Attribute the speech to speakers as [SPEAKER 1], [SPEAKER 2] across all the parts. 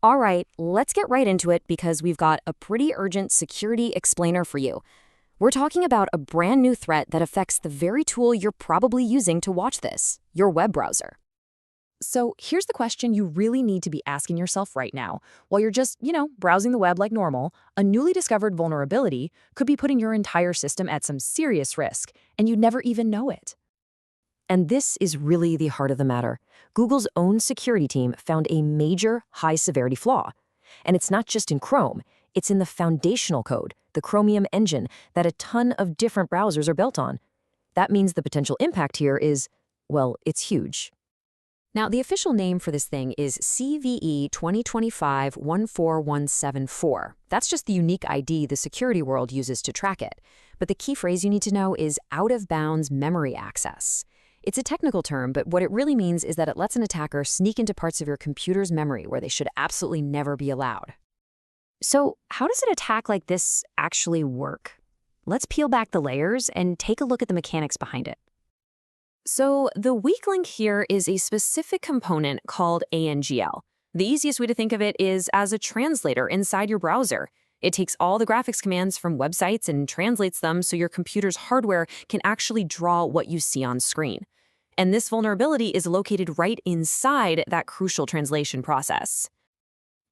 [SPEAKER 1] All right, let's get right into it because we've got a pretty urgent security explainer for you. We're talking about a brand new threat that affects the very tool you're probably using to watch this, your web browser.
[SPEAKER 2] So here's the question you really need to be asking yourself right now. While you're just, browsing the web like normal, a newly discovered vulnerability could be putting your entire system at some serious risk, and you'd never even know it.
[SPEAKER 1] And this is really the heart of the matter. Google's own security team found a major high-severity flaw. And it's not just in Chrome, it's in the foundational code, the Chromium engine, that a ton of different browsers are built on. That means the potential impact here is, well, it's huge. Now, the official name for this thing is CVE 2025-14174. That's just the unique ID the security world uses to track it. But the key phrase you need to know is out-of-bounds memory access. It's a technical term, but what it really means is that it lets an attacker sneak into parts of your computer's memory where they should absolutely never be allowed. So, how does an attack like this actually work? Let's peel back the layers and take a look at the mechanics behind it. So, the weak link here is a specific component called ANGL. The easiest way to think of it is as a translator inside your browser. It takes all the graphics commands from websites and translates them so your computer's hardware can actually draw what you see on screen. And this vulnerability is located right inside that crucial translation process.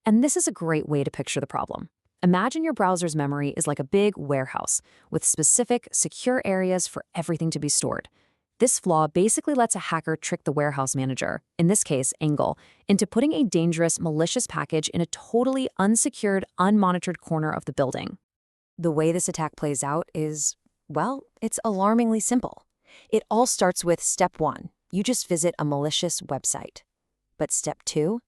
[SPEAKER 1] And this is a great way to picture the problem. Imagine your browser's memory is like a big warehouse with specific, secure areas for everything to be stored. This flaw basically lets a hacker trick the warehouse manager, in this case, Angle, into putting a dangerous, malicious package in a totally unsecured, unmonitored corner of the building. The way this attack plays out is, well, it's alarmingly simple. It all starts with step 1. You just visit a malicious website. But step 2?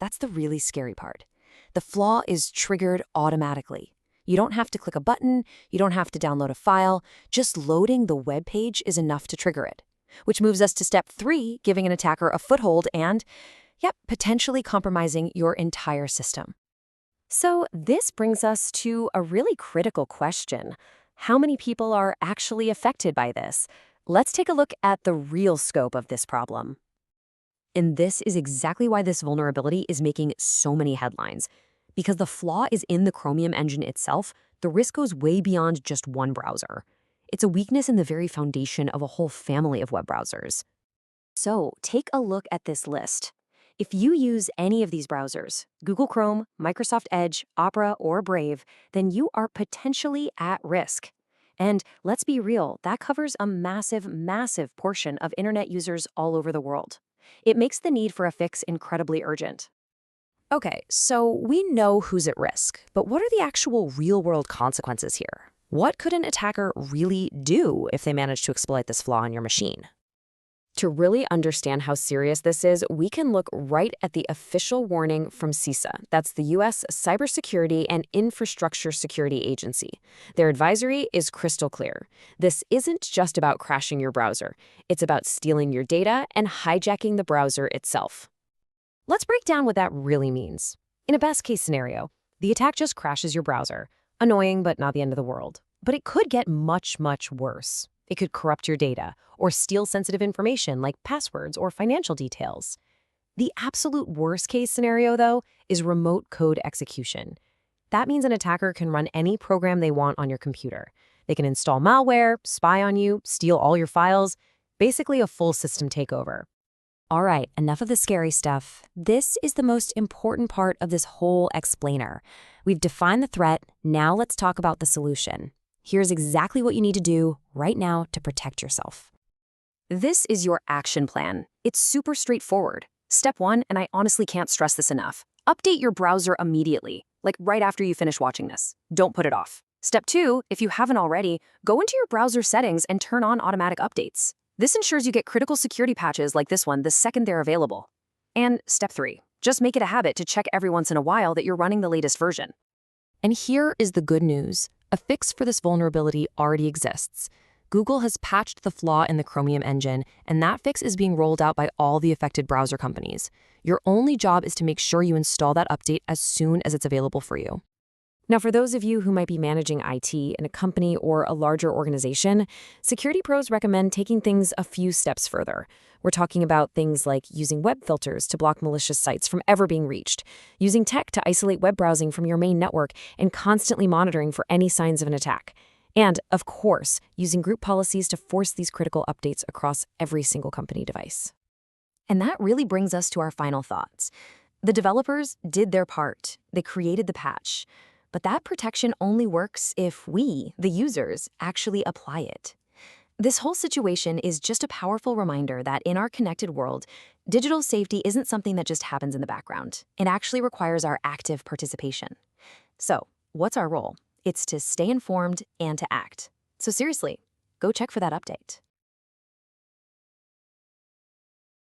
[SPEAKER 1] That's the really scary part. The flaw is triggered automatically. You don't have to click a button, you don't have to download a file, just loading the web page is enough to trigger it. Which moves us to step 3, giving an attacker a foothold and, potentially compromising your entire system. So this brings us to a really critical question. How many people are actually affected by this? Let's take a look at the real scope of this problem. And this is exactly why this vulnerability is making so many headlines. Because the flaw is in the Chromium engine itself, the risk goes way beyond just one browser. It's a weakness in the very foundation of a whole family of web browsers. So take a look at this list. If you use any of these browsers, Google Chrome, Microsoft Edge, Opera, or Brave, then you are potentially at risk. And let's be real, that covers a massive, massive portion of internet users all over the world. It makes the need for a fix incredibly urgent. Okay, so we know who's at risk, but what are the actual real-world consequences here? What could an attacker really do if they manage to exploit this flaw in your machine? To really understand how serious this is, we can look right at the official warning from CISA. That's the U.S. Cybersecurity and Infrastructure Security Agency. Their advisory is crystal clear. This isn't just about crashing your browser. It's about stealing your data and hijacking the browser itself. Let's break down what that really means. In a best-case scenario, the attack just crashes your browser. Annoying, but not the end of the world. But it could get much, much worse. It could corrupt your data or steal sensitive information like passwords or financial details. The absolute worst-case scenario, though, is remote code execution. That means an attacker can run any program they want on your computer. They can install malware, spy on you, steal all your files, basically a full system takeover. All right, enough of the scary stuff. This is the most important part of this whole explainer. We've defined the threat, now let's talk about the solution. Here's exactly what you need to do right now to protect yourself. This is your action plan. It's super straightforward. Step 1, and I honestly can't stress this enough, update your browser immediately, like right after you finish watching this. Don't put it off. Step 2, if you haven't already, go into your browser settings and turn on automatic updates. This ensures you get critical security patches like this one the second they're available. And step 3, just make it a habit to check every once in a while that you're running the latest version. And here is the good news. A fix for this vulnerability already exists. Google has patched the flaw in the Chromium engine, and that fix is being rolled out by all the affected browser companies. Your only job is to make sure you install that update as soon as it's available for you. Now, for those of you who might be managing IT in a company or a larger organization, security pros recommend taking things a few steps further. We're talking about things like using web filters to block malicious sites from ever being reached, using tech to isolate web browsing from your main network, and constantly monitoring for any signs of an attack. And, of course, using group policies to force these critical updates across every single company device. And that really brings us to our final thoughts. The developers did their part. They created the patch. But that protection only works if we, the users, actually apply it. This whole situation is just a powerful reminder that in our connected world, digital safety isn't something that just happens in the background. It actually requires our active participation. So, what's our role? It's to stay informed and to act. So seriously, go check for that update.